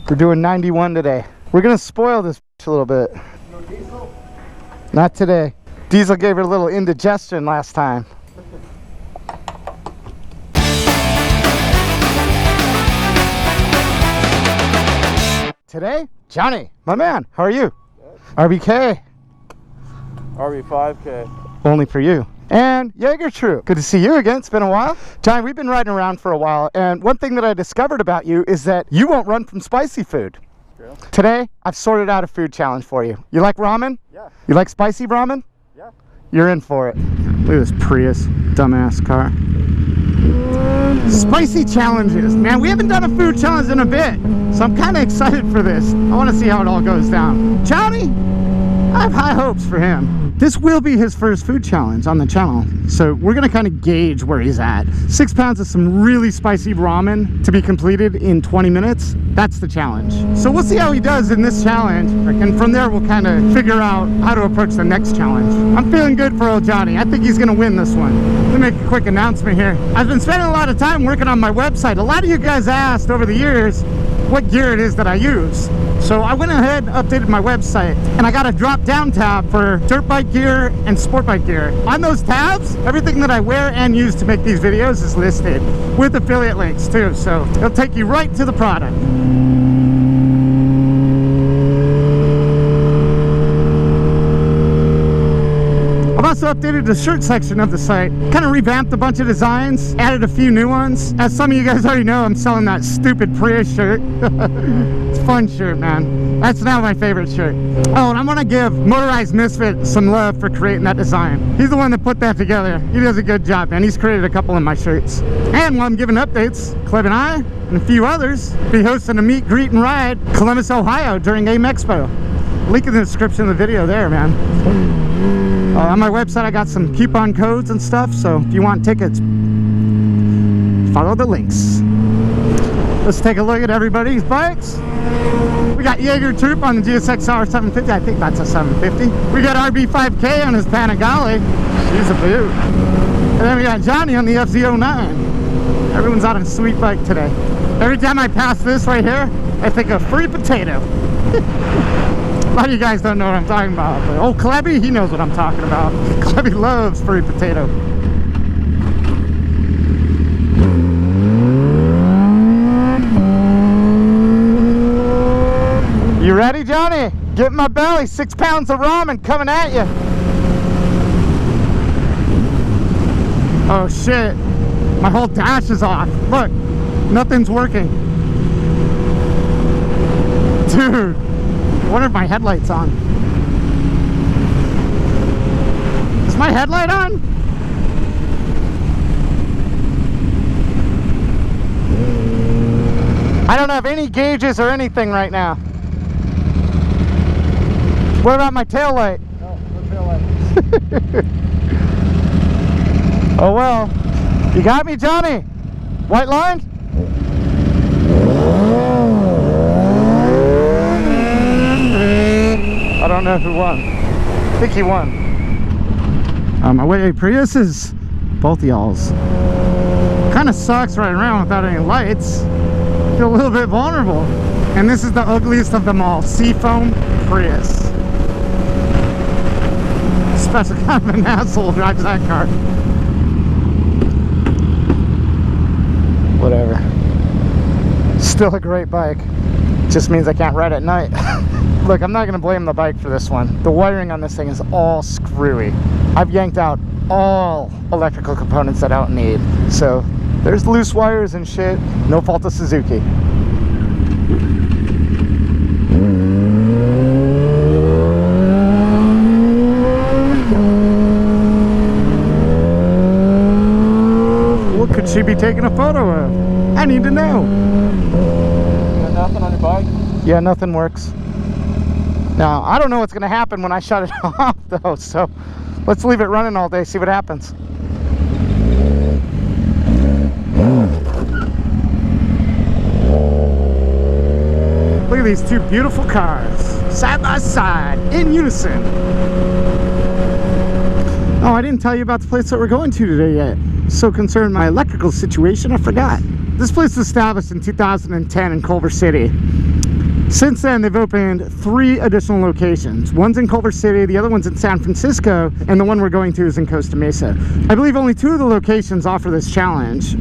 We're doing 91 today. We're gonna spoil this a little bit. No diesel? Not today. Diesel gave her a little indigestion last time. Today, Johnny, my man, how are you? Good. RBK. RB5K. Only for you. And Jaeger Troop. Good to see you again. It's been a while. Johnny, we've been riding around for a while, and one thing that I discovered about you is that you won't run from spicy food. True. Today, I've sorted out a food challenge for you. You like ramen? Yeah. You like spicy ramen? Yeah. You're in for it. Look at this Prius, dumbass car. Spicy challenges. Man, we haven't done a food challenge in a bit, so I'm kind of excited for this. I want to see how it all goes down. Johnny, I have high hopes for him. This will be his first food challenge on the channel, so we're going to kind of gauge where he's at. 6 pounds of some really spicy ramen to be completed in 20 minutes. That's the challenge. So we'll see how he does in this challenge, and from there we'll kind of figure out how to approach the next challenge. I'm feeling good for old Johnny. I think he's going to win this one. Let me make a quick announcement here. I've been spending a lot of time working on my website. A lot of you guys asked over the years what gear it is that I use. So I went ahead and updated my website, and I got a drop down tab for dirt bike gear and sport bike gear. On those tabs, everything that I wear and use to make these videos is listed with affiliate links too, so it'll take you right to the product. I've also updated the shirt section of the site, kind of revamped a bunch of designs, added a few new ones. As some of you guys already know, I'm selling that stupid Prius shirt. It's a fun shirt, man. That's now my favorite shirt. Oh, and I want to give Motorized Misfit some love for creating that design. He's the one that put that together. He does a good job, man. He's created a couple of my shirts. And while I'm giving updates, Cleb and I, and a few others, be hosting a meet, greet, and ride Columbus, Ohio during AIM Expo. Link in the description of the video there, man. On my website, I got some coupon codes and stuff, so if you want tickets, follow the links. Let's take a look at everybody's bikes. We got Jaeger Troop on the GSX-R 750. I think that's a 750. We got RB5K on his Panigale. She's a beaut. And then we got Johnny on the FZ09. Everyone's on a sweet bike today. Every time I pass this right here, I think of free potato. A lot of you guys don't know what I'm talking about, but old Clebby, he knows what I'm talking about. Clebby loves free potato. You ready, Johnny? Get in my belly. 6 pounds of ramen coming at you. Oh shit. My whole dash is off. Look, nothing's working. Dude. I wonder if my headlight's on. Is my headlight on? I don't have any gauges or anything right now. What about my tail light? No, no tail light. Oh well. You got me, Johnny? White line? I don't know who won. I think he won. My way Prius is both y'all's. Kind of sucks riding around without any lights. Feel a little bit vulnerable. And this is the ugliest of them all. Seafoam Prius. Special kind of an asshole drives that car. Whatever. Still a great bike. Just means I can't ride at night. Look, I'm not going to blame the bike for this one. The wiring on this thing is all screwy. I've yanked out all electrical components that I don't need. So there's loose wires and shit. No fault of Suzuki. What could she be taking a photo of? I need to know. You got nothing on your bike? Yeah, nothing works. Now, I don't know what's going to happen when I shut it off, though, so let's leave it running all day, see what happens. Look at these two beautiful cars, side by side, in unison. Oh, I didn't tell you about the place that we're going to today yet. So concerned with my electrical situation, I forgot. This place was established in 2010 in Culver City. Since then, they've opened 3 additional locations. One's in Culver City, the other one's in San Francisco, and the one we're going to is in Costa Mesa. I believe only 2 of the locations offer this challenge.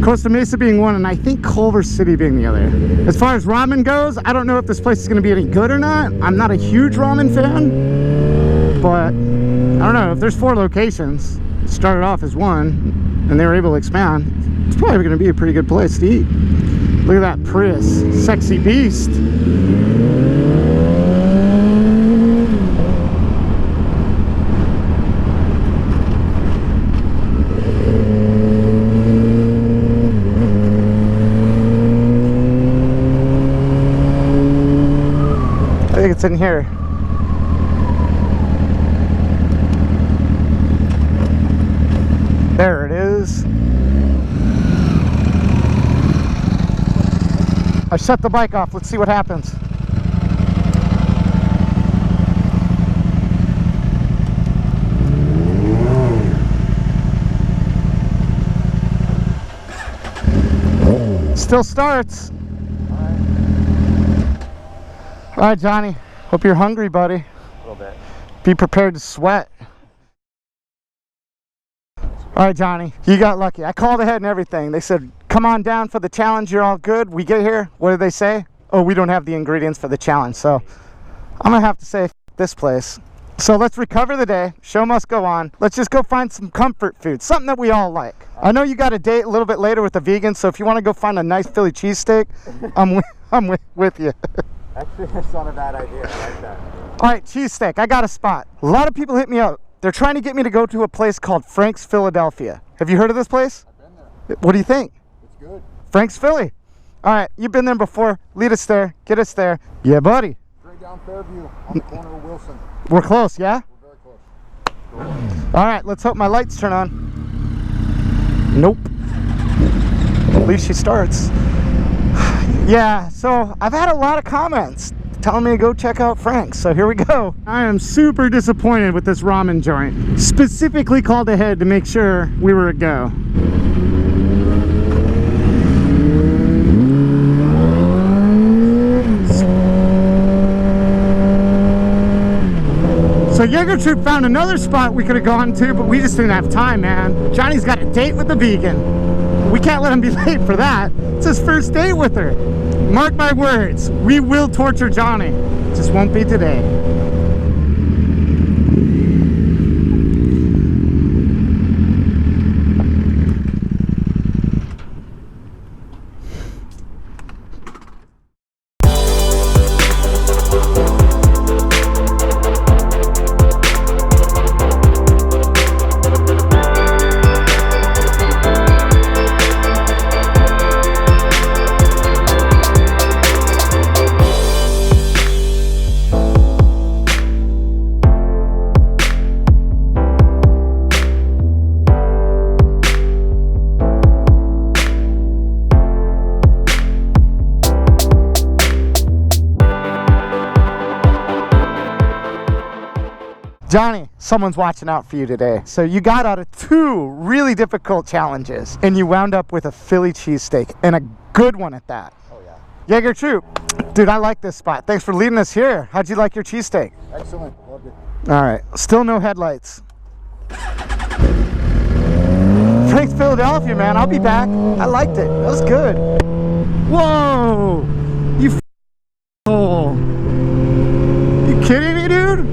Costa Mesa being one, and I think Culver City being the other. As far as ramen goes, I don't know if this place is going to be any good or not. I'm not a huge ramen fan, but I don't know. If there's 4 locations, started off as 1, and they were able to expand, it's probably going to be a pretty good place to eat. Look at that Prius, sexy beast. I think it's in here. There it is. I shut the bike off. Let's see what happens. Still starts. All right, Johnny. Hope you're hungry, buddy. A little bit. Be prepared to sweat. All right, Johnny, you got lucky. I called ahead and everything. They said, come on down for the challenge. You're all good. We get here. What did they say? Oh, we don't have the ingredients for the challenge. So I'm going to have to say, F this place. So let's recover the day. Show must go on. Let's just go find some comfort food, something that we all like. I know you got a date a little bit later with the vegan, so if you want to go find a nice Philly cheesesteak, I'm with you. Actually, that's not a bad idea. I like that. All right, cheesesteak. I got a spot. A lot of people hit me up. They're trying to get me to go to a place called Frank's Philadelphia. Have you heard of this place? I've been there. What do you think? It's good. Frank's Philly. All right, you've been there before. Lead us there. Get us there. Yeah, buddy. Straight down Fairview on the corner of Wilson. We're close, yeah? We're very close. All right, let's hope my lights turn on. Nope. At least she starts. Yeah, so I've had a lot of comments telling me to go check out Frank's, so here we go. I am super disappointed with this ramen joint. Specifically called ahead to make sure we were a go. So Jaeger Troop found another spot we could have gone to, but we just didn't have time, man. Johnny's got a date with a vegan. We can't let him be late for that. It's his first date with her. Mark my words, we will torture Johnny. It just won't be today. Johnny, someone's watching out for you today. So you got out of 2 really difficult challenges and you wound up with a Philly cheesesteak, and a good one at that. Oh, yeah. Jaeger Troop, dude, I like this spot. Thanks for leading us here. How'd you like your cheesesteak? Excellent. Loved it. All right, still no headlights. Frank's Philadelphia, man, I'll be back. I liked it, that was good. Whoa, you f***hole. You kidding me, dude?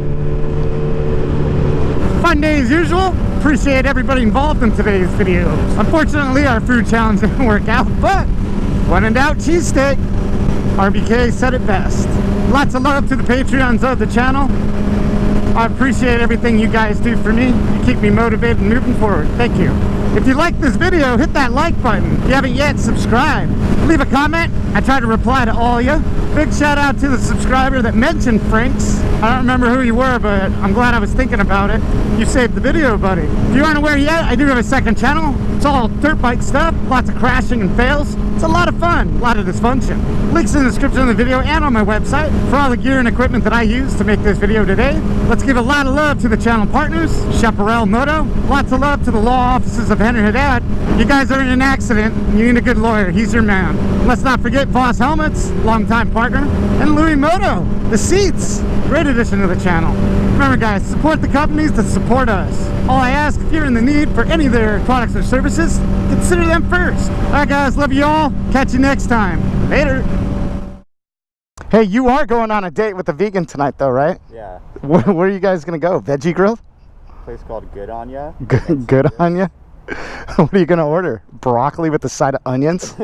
Fun day as usual. Appreciate everybody involved in today's video. Unfortunately, our food challenge didn't work out, but when in doubt, cheesesteak. RBK said it best. Lots of love to the Patreons of the channel. I appreciate everything you guys do for me. You keep me motivated and moving forward. Thank you. If you like this video, hit that like button. If you haven't yet, subscribe. Leave a comment. I try to reply to all of you. Big shout out to the subscriber that mentioned Frank's. I don't remember who you were, but I'm glad I was thinking about it. You saved the video, buddy. If you aren't aware yet, I do have a second channel. It's all dirt bike stuff, lots of crashing and fails. It's a lot of fun, a lot of dysfunction. Links in the description of the video and on my website for all the gear and equipment that I use to make this video today. Let's give a lot of love to the channel partners, Chaparral Moto. Lots of love to the law offices of Henry Haddad. You guys are in an accident, you need a good lawyer. He's your man. Let's not forget Voss Helmets, longtime partner, and LUIMOTO, the seats. Great addition to the channel. Remember guys, support the companies that support us. All I ask, if you're in the need for any of their products or services, consider them first. Alright guys, love you all. Catch you next time. Later. Hey, you are going on a date with a vegan tonight though, right? Yeah. Where are you guys gonna go? Veggie Grill? A place called Good On Ya. Good on ya? What are you gonna order? Broccoli with a side of onions?